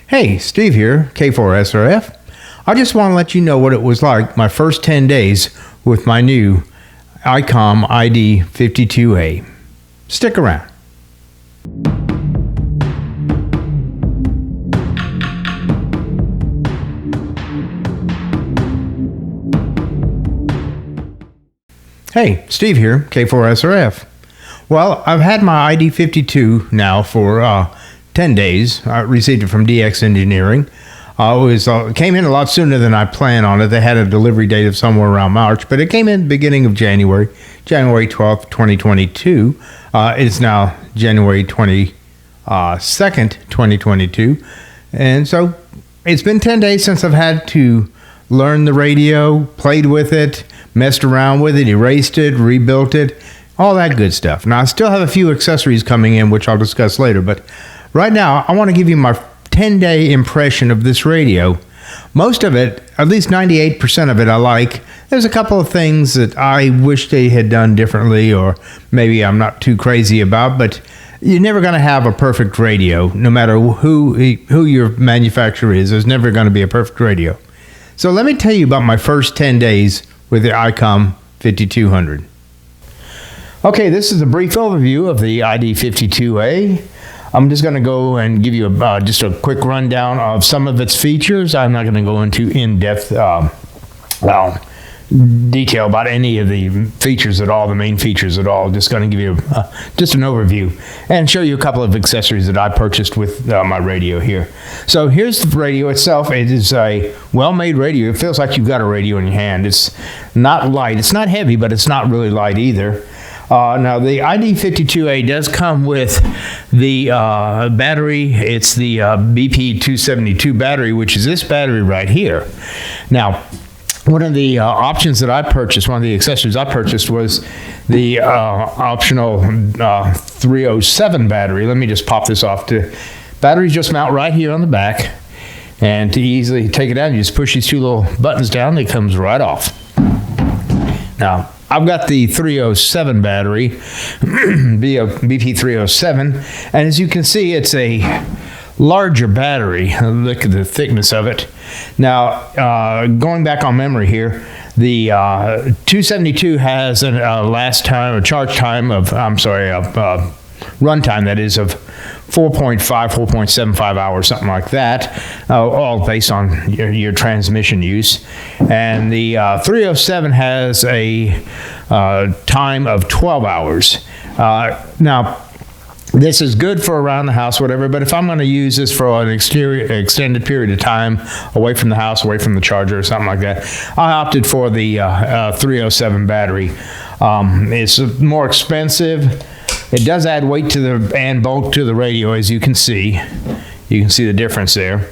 Hey, Steve here, K4SRF. I just want to let you know what it was like my first 10 days with my new ICOM ID-52A. Stick around. Hey, Steve here, K4SRF. Well, I've had my ID-52 now for 10 days. I received it from DX Engineering. It came in a lot sooner than I planned on it. They had a delivery date of somewhere around March, but it came in the beginning of January 12th, 2022. It's now January 22nd, 2022. And so it's been 10 days since I've had to learn the radio, played with it, messed around with it, erased it, rebuilt it, all that good stuff. Now, I still have a few accessories coming in, which I'll discuss later, but right now, I want to give you my 10-day impression of this radio. Most of it, at least 98% of it, I like. There's a couple of things that I wish they had done differently, or maybe I'm not too crazy about, but you're never going to have a perfect radio. No matter who your manufacturer is, there's never going to be a perfect radio. So let me tell you about my first 10 days with the ICOM 5200. Okay, this is a brief overview of the ID-52A. I'm just going to go and give you just a quick rundown of some of its features. I'm not going to go into in-depth detail about any of the features at all, the main features at all. Just going to give you just an overview and show you a couple of accessories that I purchased with my radio here. So here's the radio itself. It is a well-made radio. It feels like you've got a radio in your hand. It's not light. It's not heavy, but it's not really light either. Now, the ID-52A does come with the battery. It's the BP272 battery, which is this battery right here. Now, one of the options that I purchased, one of the accessories I purchased was the optional 307 battery. Let me just pop this off. Batteries just mount right here on the back. And to easily take it out, you just push these two little buttons down. It comes right off. Now, I've got the 307 battery, BP307, and as you can see, it's a larger battery. Look at the thickness of it. Now, going back on memory here, the 272 has a runtime that is of 4.75 hours, something like that, all based on your transmission use. And the 307 has a time of 12 hours. Now, this is good for around the house, whatever, but if I'm going to use this for an extended period of time, away from the house, away from the charger or something like that, I opted for the 307 battery. It's more expensive. It does add weight to and bulk to the radio, as you can see. You can see the difference there.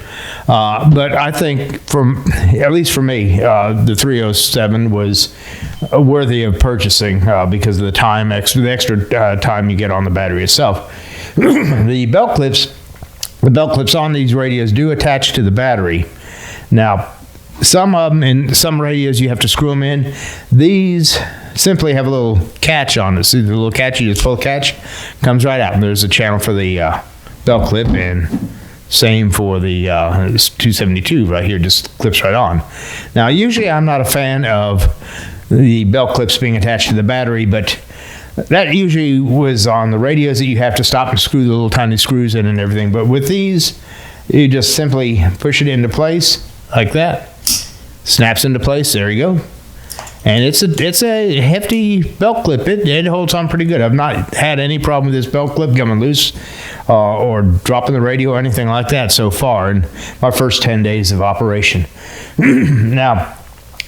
But I think, at least for me, the 307 was worthy of purchasing because of the extra time you get on the battery itself. The belt clips on these radios do attach to the battery. Now, some of them, in some radios, you have to screw them in. These simply have a little catch on it. See the little catch? You just pull the catch, comes right out. And there's a channel for the belt clip, and same for the 272 right here, just clips right on. Now, usually I'm not a fan of the belt clips being attached to the battery, but that usually was on the radios that you have to stop and screw the little tiny screws in and everything. But with these, you just simply push it into place like that. Snaps into place. There you go. And it's a hefty belt clip. It holds on pretty good. I've not had any problem with this belt clip coming loose or dropping the radio or anything like that so far in my first 10 days of operation. Now,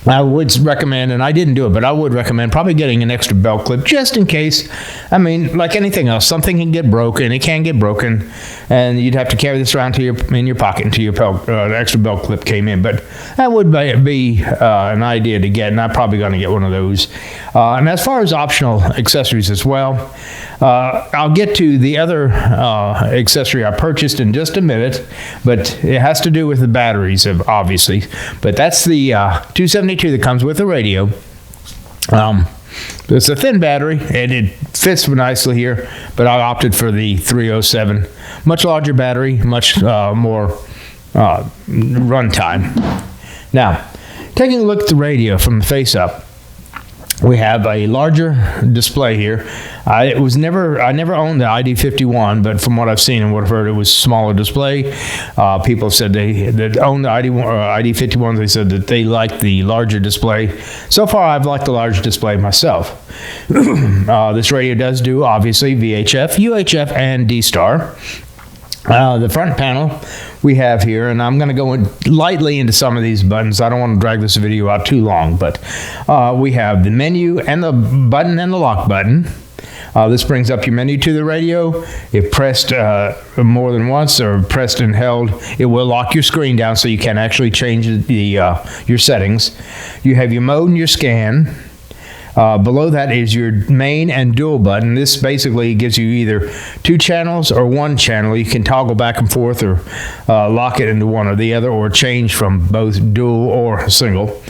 I would recommend, and I didn't do it, but I would recommend probably getting an extra belt clip just in case. I mean, like anything else, something can get broken. It can get broken, and you'd have to carry this around in your pocket until your extra belt clip came in. But that would be an idea to get, and I'm probably going to get one of those. And as far as optional accessories as well, I'll get to the other accessory I purchased in just a minute, but it has to do with the batteries, obviously. But that's the 272 that comes with the radio. It's a thin battery, and it fits nicely here, but I opted for the 307. Much larger battery, much more runtime. Now, taking a look at the radio from the face up, we have a larger display here. I never owned the ID-51, but from what I've seen and what I've heard, it was smaller display. People said that own the ID-51s, they said that they liked the larger display. So far, I've liked the larger display myself. This radio does do, obviously, VHF, UHF, and D-Star. The front panel we have here, and I'm going to go lightly into some of these buttons. I don't want to drag this video out too long, but we have the menu and the button and the lock button. This brings up your menu to the radio. If pressed more than once or pressed and held, it will lock your screen down so you can actually change your settings. You have your mode and your scan. Below that is your main and dual button. This basically gives you either 2 channels or 1 channel. You can toggle back and forth or lock it into one or the other, or change from both dual or single.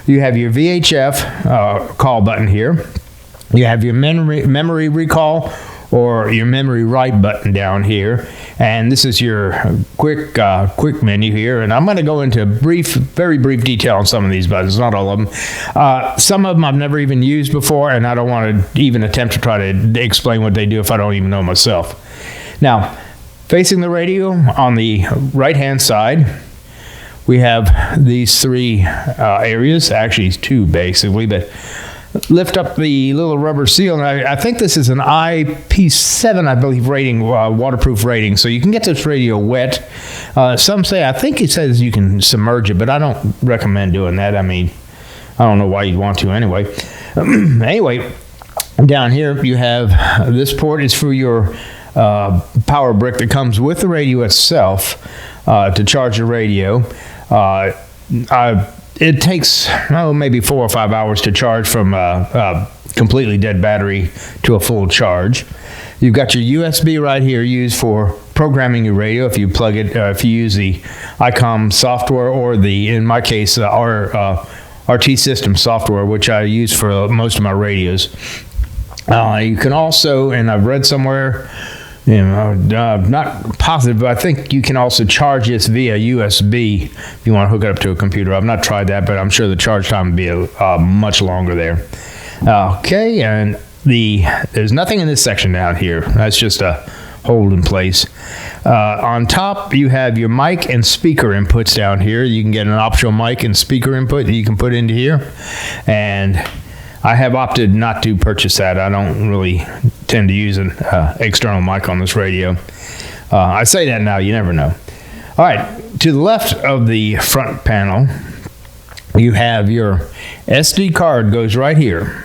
You have your VHF call button here. You have your memory recall or your memory write button down here, and this is your quick menu here. And I'm going to go into very brief detail on some of these buttons, not all of them. Some of them I've never even used before, and I don't want to even attempt to try to explain what they do if I don't even know myself. Now, facing the radio on the right-hand side, we have these 3 areas, actually 2 basically, but lift up the little rubber seal, and I think this is an IP7, I believe, rating, waterproof rating, so you can get this radio wet. Some say, I think it says you can submerge it, but I don't recommend doing that. I mean, I don't know why you'd want to anyway. Anyway, down here you have this port is for your power brick that comes with the radio itself to charge the radio. It takes maybe 4 or 5 hours to charge from a completely dead battery to a full charge. You've got your USB right here used for programming your radio. If you plug it, if you use the ICOM software or in my case, our RT system software, which I use for most of my radios. You can also, and I've read somewhere, not positive, but I think you can also charge this via USB if you want to hook it up to a computer. I've not tried that, but I'm sure the charge time would be much longer there. Okay, and there's nothing in this section down here. That's just a hold in place. On top, you have your mic and speaker inputs down here. You can get an optional mic and speaker input that you can put into here. And I have opted not to purchase that. I don't really tend to use an external mic on this radio. I say that now, you never know. All right, to the left of the front panel, you have your SD card goes right here.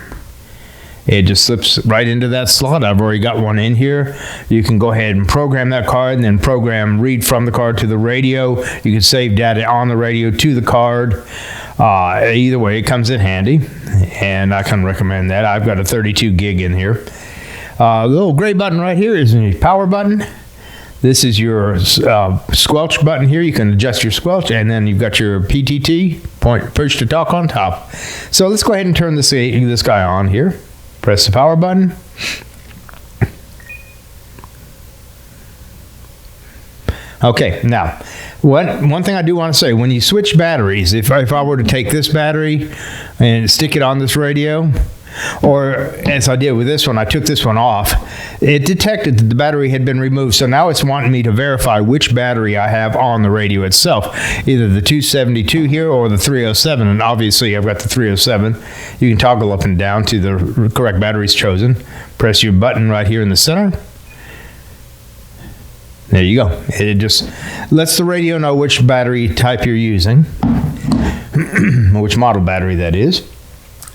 It just slips right into that slot. I've already got one in here. You can go ahead and program that card and then program read from the card to the radio. You can save data on the radio to the card. Either way, it comes in handy, and I can recommend that. I've got a 32 gig in here. The little gray button right here is the power button. This is your squelch button here. You can adjust your squelch, and then you've got your PTT, push to talk, on top. So let's go ahead and turn this guy on here. Press the power button. Okay, now, one thing I do want to say, when you switch batteries, if I were to take this battery and stick it on this radio, or as I did with this one, I took this one off, it detected that the battery had been removed, so now it's wanting me to verify which battery I have on the radio itself, either the 272 here or the 307, and obviously I've got the 307. You can toggle up and down to the correct batteries chosen. Press your button right here in the center. There you go. It just lets the radio know which battery type you're using, which model battery that is.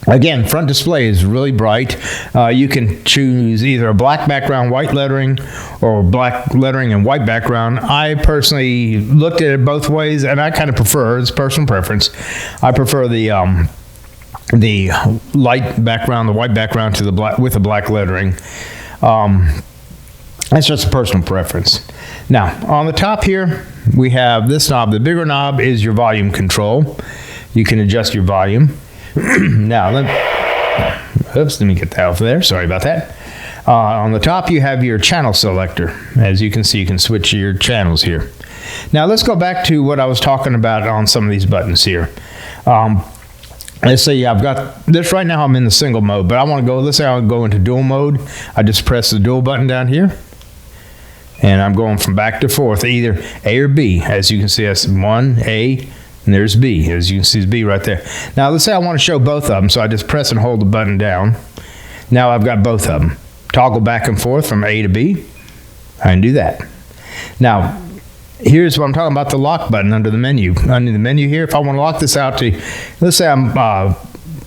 Again, front display is really bright. You can choose either a black background, white lettering, or black lettering and white background. I personally looked at it both ways, and I kind of prefer, it's personal preference, I prefer the light background, the white background to the black with the black lettering. That's just a personal preference. Now, on the top here, we have this knob. The bigger knob is your volume control. You can adjust your volume. Now, let me get that off there. Sorry about that. On the top, you have your channel selector. As you can see, you can switch your channels here. Now, let's go back to what I was talking about on some of these buttons here. Let's say I've got this right now, I'm in the single mode, but I want to go, let's say I'll go into dual mode. I just press the dual button down here, and I'm going from back to forth, either A or B. As you can see, that's 1, A, and there's B. As you can see, it's B right there. Now, let's say I want to show both of them, so I just press and hold the button down. Now I've got both of them. Toggle back and forth from A to B. I can do that. Now, here's what I'm talking about, the lock button under the menu. Under the menu here, if I want to lock this out to, let's say I'm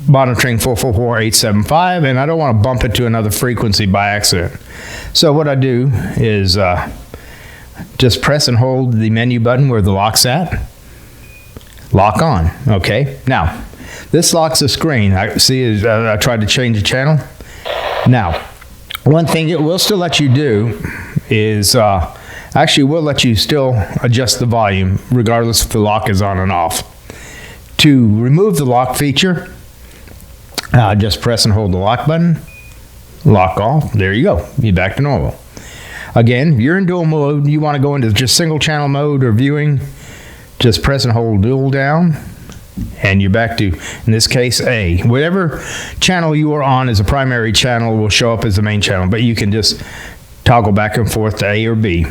monitoring 444.875, and I don't want to bump it to another frequency by accident. So what I do is just press and hold the menu button where the lock's at. Lock on. Okay. Now, this locks the screen. I see. I tried to change the channel. Now, one thing it will still let you do is actually will let you still adjust the volume regardless if the lock is on and off. To remove the lock feature, just press and hold the lock button, lock off, there you go, you're back to normal. Again, if you're in dual mode, you want to go into just single channel mode or viewing, just press and hold dual down, and you're back to, in this case, A. Whatever channel you are on as a primary channel will show up as the main channel, but you can just toggle back and forth to A or B.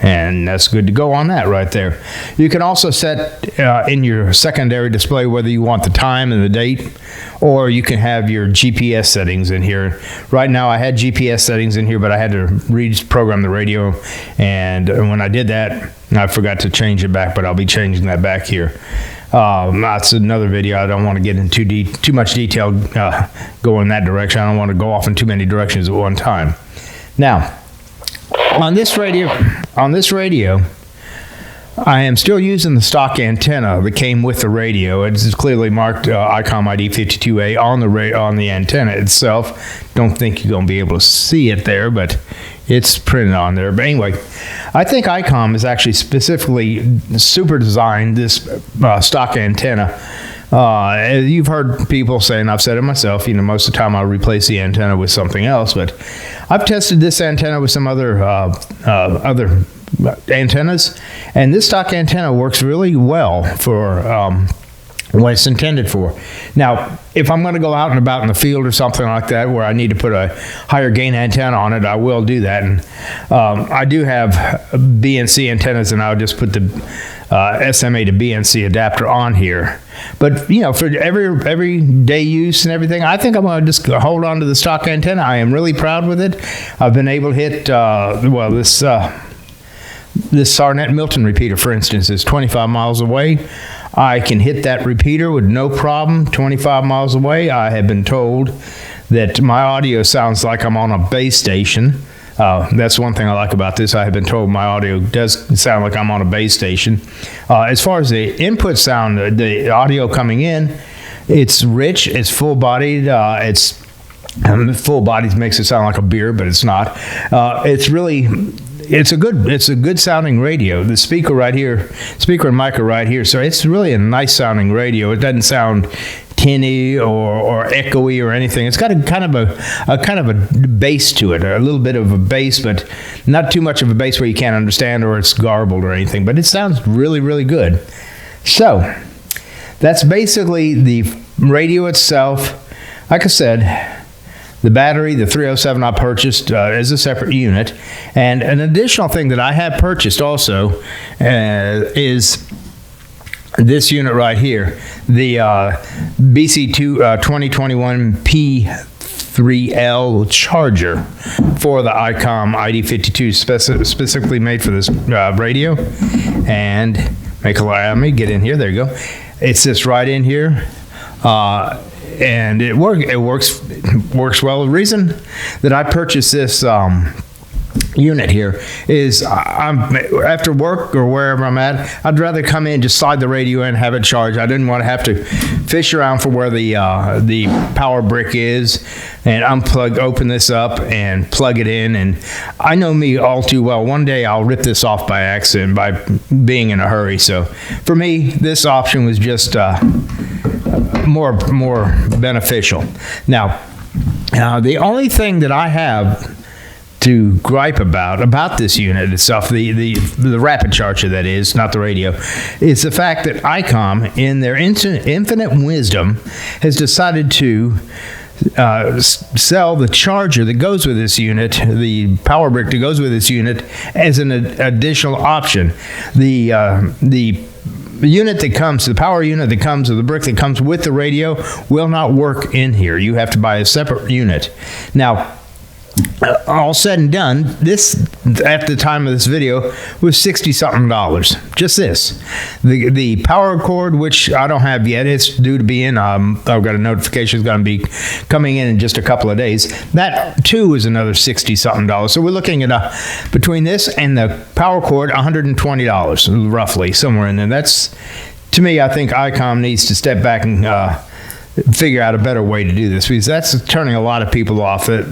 And that's good to go on that right there. You can also set in your secondary display whether you want the time and the date, or you can have your GPS settings in here. Right now I had GPS settings in here, but I had to reprogram the radio, and when I did that, I forgot to change it back, but I'll be changing that back here. That's another video. I don't want to get into too much detail go in that direction. I don't want to go off in too many directions at one time. Now, on this radio, I am still using the stock antenna that came with the radio. It's clearly marked ICOM ID-52A on the antenna itself. Don't think you're going to be able to see it there, but it's printed on there. But anyway, I think ICOM has actually specifically super designed this stock antenna. You've heard people say, and I've said it myself, most of the time I'll replace the antenna with something else, but I've tested this antenna with some other antennas, and this stock antenna works really well for what it's intended for. Now, if I'm going to go out and about in the field or something like that where I need to put a higher gain antenna on it, I will do that. And I do have BNC antennas, and I'll just put the SMA to BNC adapter on here. But for everyday use and everything, I think I'm going to just hold on to the stock antenna. I am really proud with it. I've been able to hit this Sarnet Milton repeater, for instance, is 25 miles away. I can hit that repeater with no problem 25 miles away. I have been told that my audio sounds like I'm on a base station. That's one thing I like about this. I have been told my audio does sound like I'm on a base station. As far as the input sound, the audio coming in, it's rich, it's full-bodied, full bodies makes it sound like a beer, but it's not. It's a good sounding radio. The speaker and mic are right here, so it's really a nice sounding radio. It doesn't sound tinny or echoey or anything. It's got a kind of a bass to it, a little bit of a bass, but not too much of a bass where you can't understand or it's garbled or anything. But it sounds really, really good. So that's basically the radio itself. Like I said, the battery, the 307 I purchased as a separate unit. And an additional thing that I have purchased also is this unit right here, the BC2 2021 P3L charger for the ICOM ID-52, specifically made for this radio. And allow me get in here. There you go. It sits right in here. And it works well. The reason that I purchased this unit here is I'm after work or wherever I'm at, I'd rather come in, just slide the radio in, have it charged. I didn't want to have to fish around for where the power brick is and open this up and plug it in. And I know me all too well. One day I'll rip this off by accident by being in a hurry. So for me, this option was just more beneficial. Now, The only thing that I have to gripe about this unit itself, the rapid charger, that is, not the radio, is the fact that ICOM, in their infinite wisdom, has decided to sell the charger that goes with this unit, the power brick that goes with this unit, as an additional option. The unit that comes, the power unit that comes, or the brick that comes with the radio, will not work in here. You have to buy a separate unit. Now, all said and done, this, at the time of this video, was $60-something. Just this. The power cord, which I don't have yet, it's due to be in. I've got a notification it's going to be coming in just a couple of days. That, too, is another $60-something. So we're looking at, between this and the power cord, $120, roughly, somewhere in there. That's, to me, I think ICOM needs to step back and figure out a better way to do this, because that's turning a lot of people off. A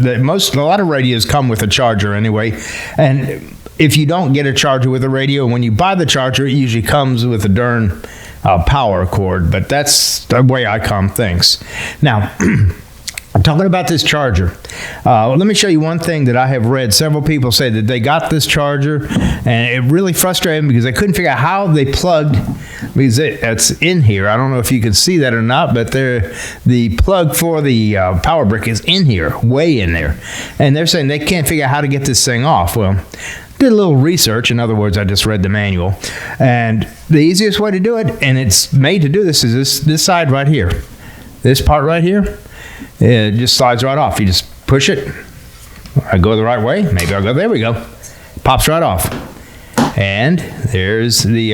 lot of radios come with a charger anyway, and if you don't get a charger with a radio, when you buy the charger, it usually comes with a darn power cord. But that's the way ICOM thinks. Now, talking about this charger, let me show you one thing that I have read. Several people say that they got this charger, and it really frustrated them because they couldn't figure out how they plugged, because it's in here. I don't know if you can see that or not, but the plug for the power brick is in here, way in there. And they're saying they can't figure out how to get this thing off. Well, did a little research. In other words, I just read the manual. And the easiest way to do it, and it's made to do this, is this side right here. This part right here. It just slides right off. You just push it. I go the right way. Maybe I'll go. There we go. Pops right off. And there's the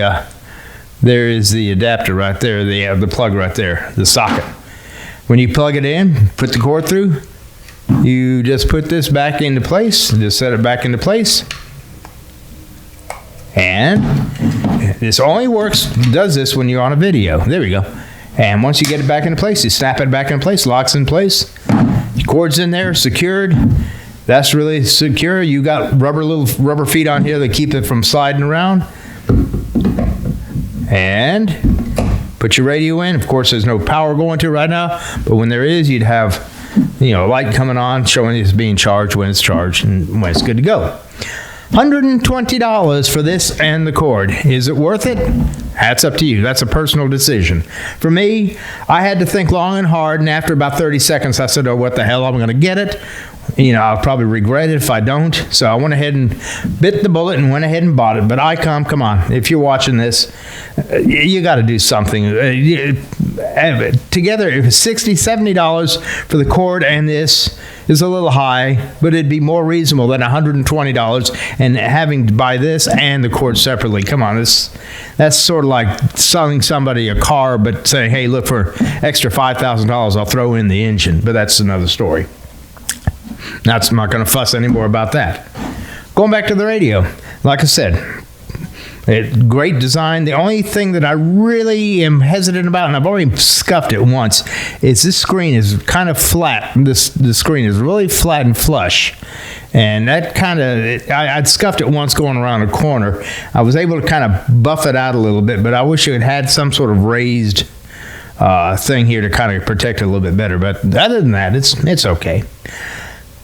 adapter right there. The plug right there. The socket. When you plug it in, put the cord through. You just put this back into place. Just set it back into place. And this only does this when you're on a video. There we go. And once you get it back into place, you snap it back in place, locks in place. Your cord's in there, secured. That's really secure. You got little rubber feet on here that keep it from sliding around. And put your radio in. Of course, there's no power going to it right now, but when there is, you'd have, a light coming on showing it's being charged when it's charged and when it's good to go. $120 for this and the cord. Is it worth it? That's up to you. That's a personal decision. For me, I had to think long and hard, and after about 30 seconds, I said, oh, what the hell, I'm going to get it. I'll probably regret it if I don't. So I went ahead and bit the bullet and went ahead and bought it. But ICOM, come on. If you're watching this, you got to do something. Together, it was $60, $70 for the cord, and this is a little high, but it'd be more reasonable than $120 and having to buy this and the cord separately. Come on, that's sort of like selling somebody a car, but saying, hey, look, for extra $5,000, I'll throw in the engine. But that's another story. I'm not going to fuss anymore about that. Going back to the radio, like I said, great design. The only thing that I really am hesitant about, and I've already scuffed it once, is this screen is kind of flat. The screen is really flat and flush. And that kind of, I'd scuffed it once going around a corner. I was able to kind of buff it out a little bit, but I wish it had some sort of raised thing here to kind of protect it a little bit better. But other than that, it's okay.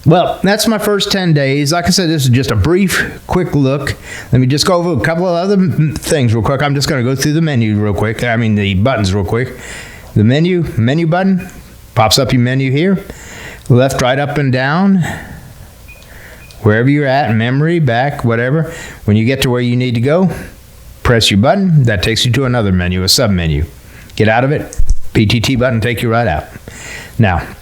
Well, that's my first 10 days. Like I said, this is just a brief, quick look. Let me just go over a couple of other things real quick. I'm just going to go through the menu real quick. The buttons real quick. The menu button, pops up your menu here. Left, right, up, and down. Wherever you're at, memory, back, whatever. When you get to where you need to go, press your button. That takes you to another menu, a sub-menu. Get out of it. PTT button, take you right out. Now,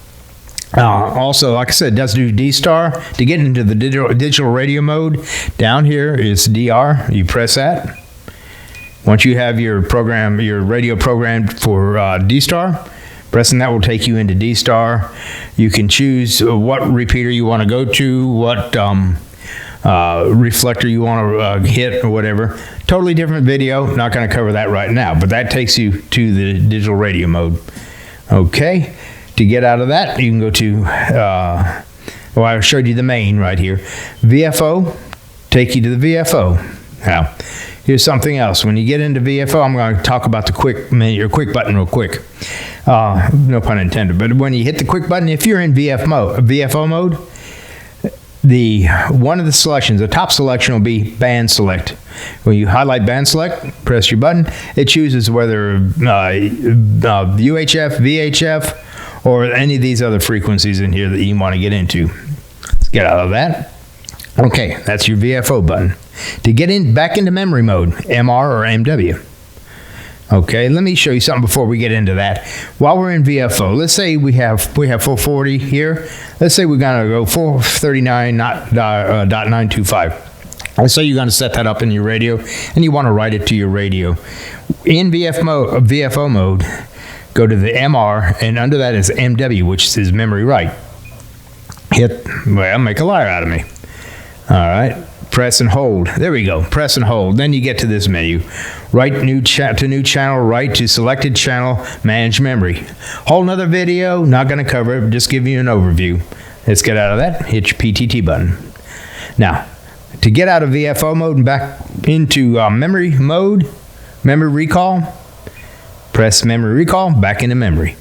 also, like I said, it does do D-Star. To get into the digital radio mode, down here is DR. You press that. Once you have your radio programmed for D-Star, pressing that will take you into D-Star. You can choose what repeater you want to go to, what reflector you want to hit or whatever. Totally different video. Not going to cover that right now, but that takes you to the digital radio mode. Okay. To get out of that, you can go to, I showed you the main right here. VFO, take you to the VFO. Now, here's something else. When you get into VFO, I'm going to talk about the quick button real quick. No pun intended. But when you hit the quick button, if you're in VFO mode, one of the selections, the top selection will be band select. When you highlight band select, press your button, it chooses whether UHF, VHF, or any of these other frequencies in here that you want to get into. Let's get out of that. Okay, that's your VFO button. To get back into memory mode, MR or MW. Okay, let me show you something before we get into that. While we're in VFO, let's say we have 440 here. Let's say we're going to go 439.925. Let's say you're going to set that up in your radio, and you want to write it to your radio. In VFO mode, go to the MR, and under that is MW, which is memory write. Make a liar out of me. All right. Press and hold. There we go. Press and hold. Then you get to this menu. Write to new channel, write to selected channel, manage memory. Whole nother video, not going to cover it, just give you an overview. Let's get out of that. Hit your PTT button. Now, to get out of VFO mode and back into memory mode, memory recall, press memory recall, back into memory.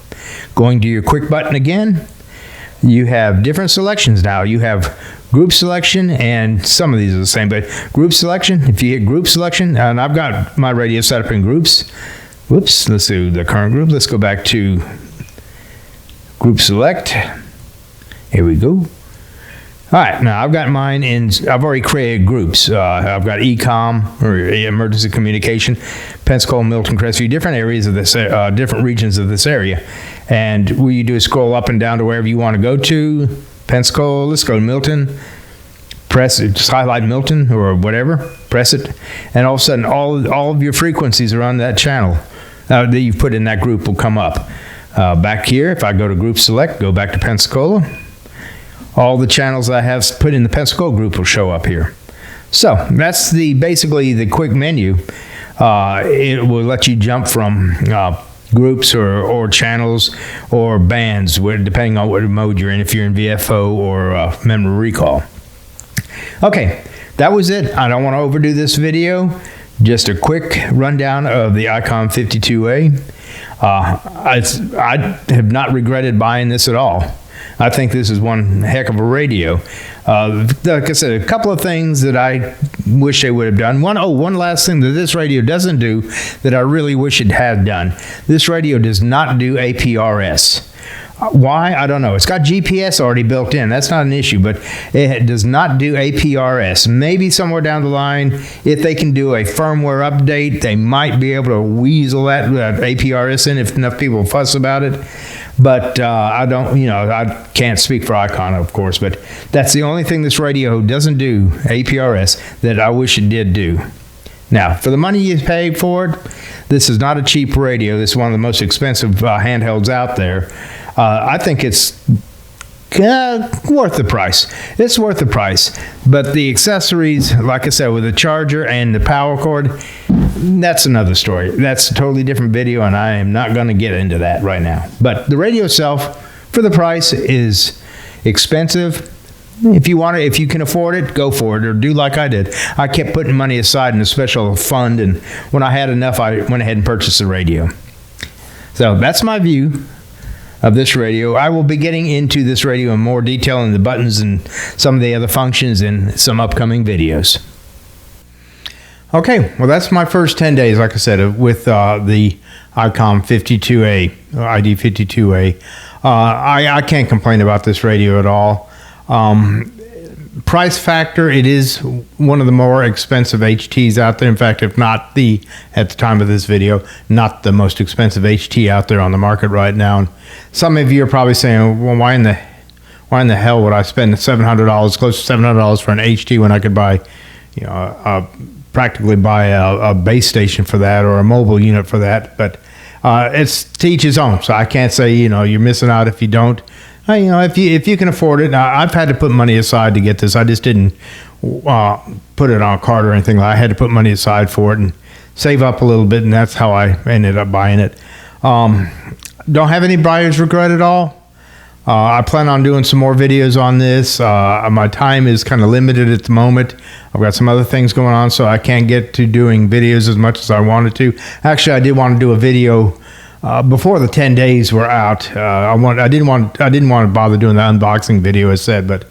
Going to your quick button again, you have different selections now. You have group selection, and some of these are the same, but group selection, if you hit group selection, and I've got my radio set up in groups. Whoops, let's do the current group. Let's go back to group select. Here we go. All right, now I've got mine I've already created groups. I've got ICOM, or emergency communication, Pensacola, Milton, Crestview, different areas of this, different regions of this area. And what you do is scroll up and down to wherever you want to go to. Pensacola, let's go to Milton. Press it, just highlight Milton or whatever, press it, and all of a sudden all of your frequencies are on that channel that you've put in that group will come up. Back here, if I go to group select, go back to Pensacola, all the channels I have put in the Pensacola group will show up here. So that's basically the quick menu. It will let you jump from groups or channels or bands, depending on what mode you're in, if you're in VFO or memory recall. Okay, that was it. I don't want to overdo this video. Just a quick rundown of the ICOM 52A. I have not regretted buying this at all. I think this is one heck of a radio. Like I said, a couple of things that I wish they would have done. One last thing that this radio doesn't do that I really wish it had done. This radio does not do APRS. Why? I don't know. It's got GPS already built in. That's not an issue, but it does not do APRS. Maybe somewhere down the line, if they can do a firmware update, they might be able to weasel that APRS in if enough people fuss about it. But I don't, I can't speak for ICOM, of course, but that's the only thing this radio doesn't do, APRS, that I wish it did do. Now, for the money you pay for it, this is not a cheap radio. This is one of the most expensive handhelds out there. I think it's worth the price. It's worth the price. But the accessories, like I said, with the charger and the power cord, that's another story. That's a totally different video, and I am not going to get into that right now. But the radio itself, for the price, is expensive. If you can afford it, go for it, or do like I did. I kept putting money aside in a special fund, and when I had enough, I went ahead and purchased the radio. So that's my view of this radio. I will be getting into this radio in more detail in the buttons and some of the other functions in some upcoming videos. Okay, well that's my first 10 days, like I said, with the ICOM 52A, ID-52A. I can't complain about this radio at all. Price factor, it is one of the more expensive HTs out there. In fact, if not at the time of this video, not the most expensive HT out there on the market right now. And some of you are probably saying, well, why in the hell would I spend $700, close to $700 for an HT when I could buy, practically buy a base station for that or a mobile unit for that? But it's to each his own. So I can't say, you're missing out if you don't. If you can afford it. Now, I've had to put money aside to get this. I just didn't put it on a card or anything. I had to put money aside for it and save up a little bit, and that's how I ended up buying it. Don't have any buyer's regret at all. I plan on doing some more videos on this. My time is kind of limited at the moment. I've got some other things going on, so I can't get to doing videos as much as I wanted to. Actually, I did want to do a video before the 10 days were out. I didn't want to bother doing the unboxing video, as said, but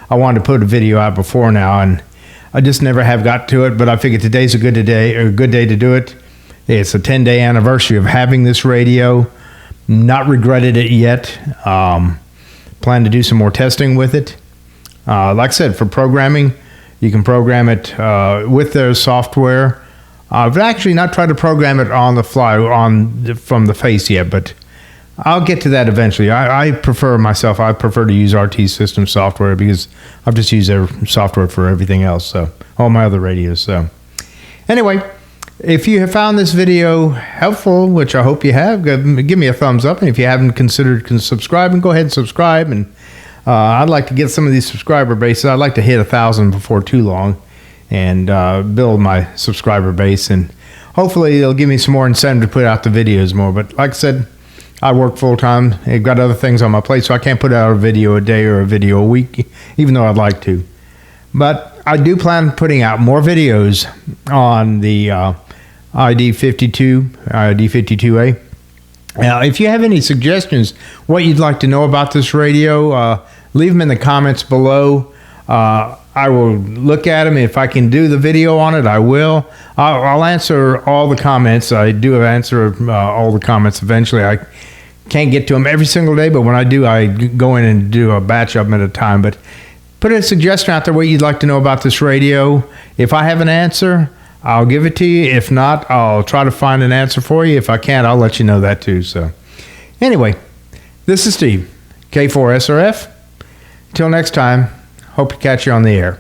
I wanted to put a video out before now, and I just never have got to it. But I figured today's a good day to do it. It's a 10-day anniversary of having this radio. Not regretted it yet. Plan to do some more testing with it. Like I said, for programming, you can program it with their software. I've actually not tried to program it on the fly from the face yet, but I'll get to that eventually. I prefer to use RT System software because I've just used their software for everything else, so all my other radios. So anyway, if you have found this video helpful, which I hope you have, give me a thumbs up. And if you haven't considered subscribing, go ahead and subscribe. And I'd like to get some of these subscriber bases. I'd like to hit 1,000 before too long and build my subscriber base. And hopefully it'll give me some more incentive to put out the videos more. But like I said, I work full time. I've got other things on my plate, so I can't put out a video a day or a video a week, even though I'd like to. But I do plan on putting out more videos on the ID-52A. Now, if you have any suggestions, what you'd like to know about this radio, leave them in the comments below. I will look at them. If I can do the video on it, I will. I'll answer all the comments. I do answer all the comments eventually. I can't get to them every single day, but when I do, I go in and do a batch of them at a time. But put a suggestion out there what you'd like to know about this radio. If I have an answer, I'll give it to you. If not, I'll try to find an answer for you. If I can't, I'll let you know that too. So anyway, this is Steve, K4SRF. Till next time, hope to catch you on the air.